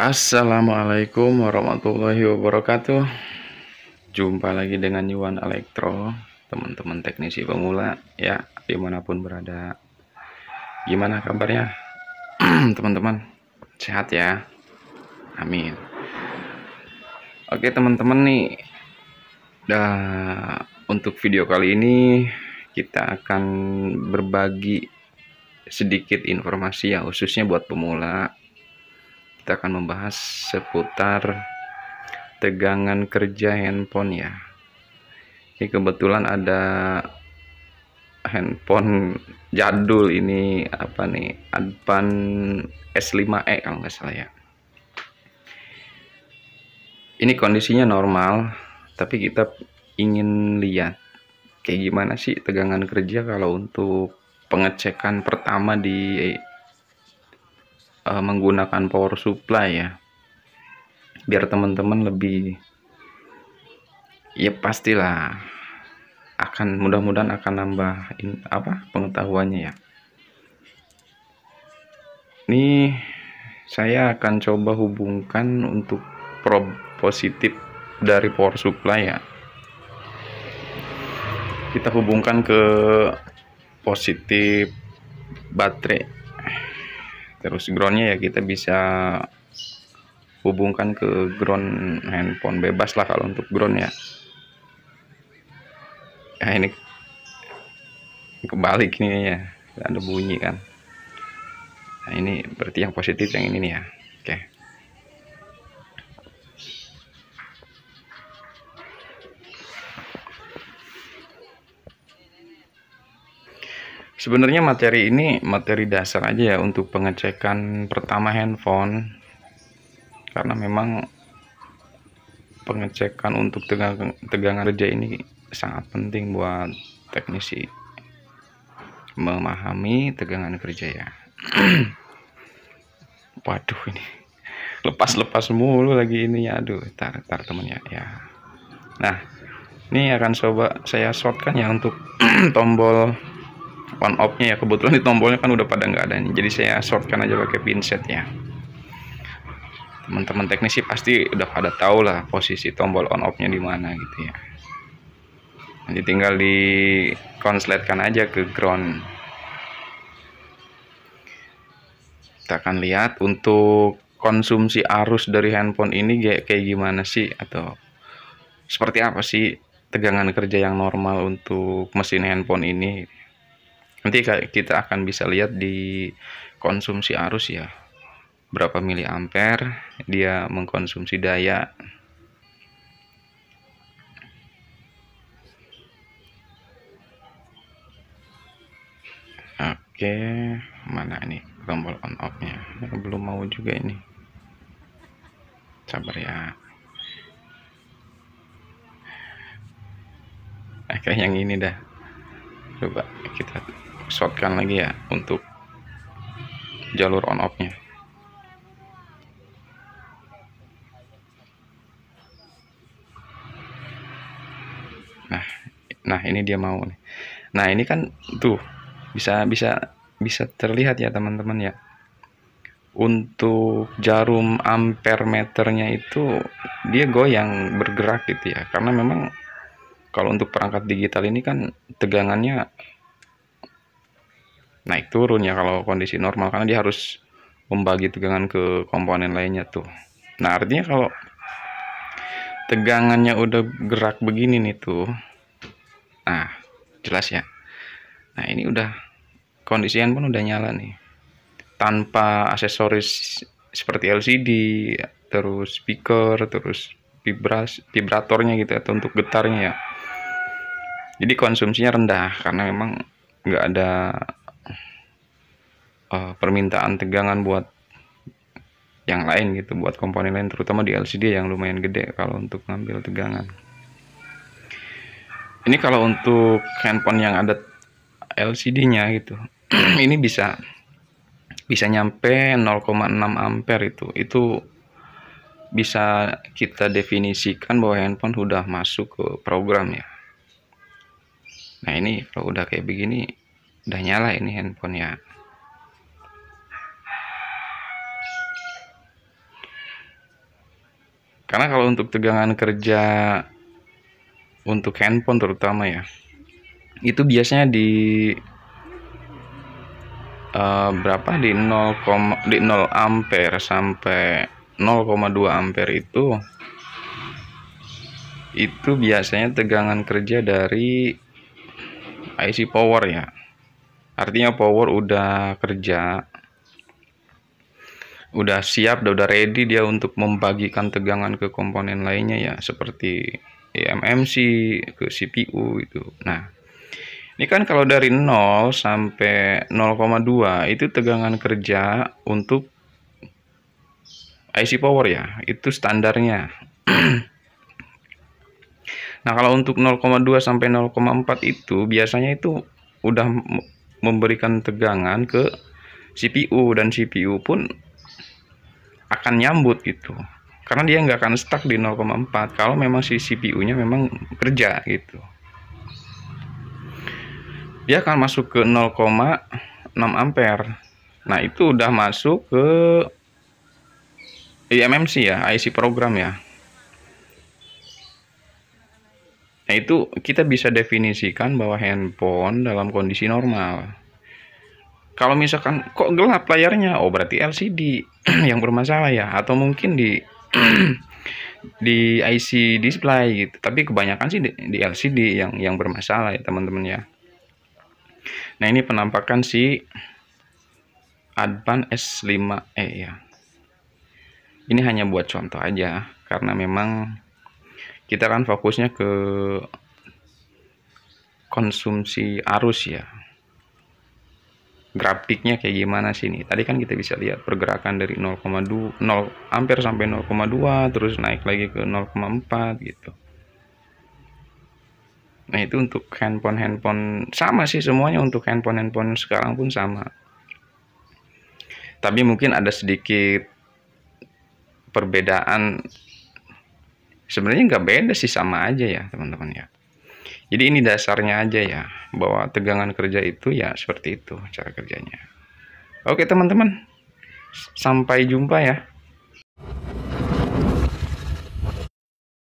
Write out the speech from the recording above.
Assalamualaikum warahmatullahi wabarakatuh. Jumpa lagi dengan Yuan Elektro, teman-teman teknisi pemula ya, dimanapun berada. Gimana kabarnya teman-teman? Sehat ya? Amin. Oke teman-teman nih, untuk video kali ini kita akan berbagi sedikit informasi ya, khususnya buat pemula. Kita akan membahas seputar tegangan kerja handphone ya. Ini kebetulan ada handphone jadul ini, apa nih, Advan S5e kalau nggak salah ya. Ini kondisinya normal, tapi kita ingin lihat kayak gimana sih tegangan kerja kalau untuk pengecekan pertama di menggunakan power supply ya, biar teman-teman lebih, ya pastilah akan, mudah-mudahan akan nambah pengetahuannya ya. Ini saya akan coba hubungkan untuk probe positif dari power supply ya. Kita hubungkan ke positif baterai, terus groundnya ya kita bisa hubungkan ke ground handphone, bebas lah kalau untuk ground ya. Nah ini kebalik nih ya, ada bunyi kan. Nah ini berarti yang positif yang ini nih ya. Oke. Sebenarnya materi ini materi dasar aja ya untuk pengecekan pertama handphone, karena memang pengecekan untuk tegangan kerja ini sangat penting buat teknisi memahami tegangan kerja ya. Waduh, ini lepas mulu lagi ini ya. Aduh, tar temennya ya. Nah ini akan coba saya shortkan ya untuk tombol on off nya ya. Kebetulan di tombolnya kan udah pada nggak ada nih, jadi saya shortkan aja pakai pinset ya. Teman-teman teknisi pasti udah pada tahu lah posisi tombol on off nya di mana gitu ya. Nanti tinggal di konsletkan aja ke ground. Kita akan lihat untuk konsumsi arus dari handphone ini kayak gimana sih, atau seperti apa sih tegangan kerja yang normal untuk mesin handphone ini. Nanti kita akan bisa lihat di konsumsi arus ya, berapa miliampere dia mengkonsumsi daya. Oke, mana ini tombol on off nya, belum mau juga ini, sabar ya. Kayak yang ini dah, coba kita shortkan lagi ya untuk jalur on off nya. Nah ini dia mau nih. Nah ini kan tuh bisa terlihat ya teman-teman ya, untuk jarum ampere meternya itu dia goyang, bergerak gitu ya, karena memang kalau untuk perangkat digital ini kan tegangannya naik turun ya kalau kondisi normal, karena dia harus membagi tegangan ke komponen lainnya tuh. Nah artinya kalau tegangannya udah gerak begini nih tuh, nah jelas ya. Nah ini udah kondisi handphone udah nyala nih, tanpa aksesoris seperti LCD, terus speaker, terus vibratornya gitu atau untuk getarnya ya. Jadi konsumsinya rendah karena memang nggak ada permintaan tegangan buat yang lain gitu, buat komponen lain, terutama di LCD yang lumayan gede kalau untuk ngambil tegangan. Ini kalau untuk handphone yang ada LCD-nya gitu ini bisa nyampe 0,6 ampere itu bisa kita definisikan bahwa handphone sudah masuk ke program ya. Nah ini kalau udah kayak begini udah nyala ini handphone ya. Karena kalau untuk tegangan kerja untuk handphone terutama ya, itu biasanya di berapa, di 0 ampere sampai 0,2 ampere itu biasanya tegangan kerja dari IC power ya. Artinya power udah kerja, udah siap, udah ready dia untuk membagikan tegangan ke komponen lainnya ya, seperti eMMC ke CPU itu. Nah, ini kan kalau dari 0 sampai 0,2 itu tegangan kerja untuk IC power ya, itu standarnya. Nah, kalau untuk 0,2 sampai 0,4 itu biasanya itu udah memberikan tegangan ke CPU, dan CPU pun akan nyambut gitu. Karena dia nggak akan stuck di 0,4 kalau memang si CPU-nya memang kerja gitu. Dia akan masuk ke 0,6 ampere. Nah, itu udah masuk ke eMMC ya, IC program ya. Nah, itu kita bisa definisikan bahwa handphone dalam kondisi normal. Kalau misalkan kok gelap layarnya, oh berarti LCD yang bermasalah ya, atau mungkin di di IC display gitu. Tapi kebanyakan sih di LCD yang bermasalah ya teman-teman ya. Nah, ini penampakan si Advan S5e ya. Ini hanya buat contoh aja, karena memang kita kan fokusnya ke konsumsi arus ya. Grafiknya kayak gimana sih nih? Tadi kan kita bisa lihat pergerakan dari 0,2 0 ampere sampai 0,2 terus naik lagi ke 0,4 gitu. Nah, itu untuk handphone sama sih, semuanya untuk handphone sekarang pun sama. Tapi mungkin ada sedikit perbedaan. Sebenarnya nggak beda sih, sama aja ya teman-teman ya. Jadi ini dasarnya aja ya, bahwa tegangan kerja itu ya seperti itu cara kerjanya. Oke teman-teman, sampai jumpa ya.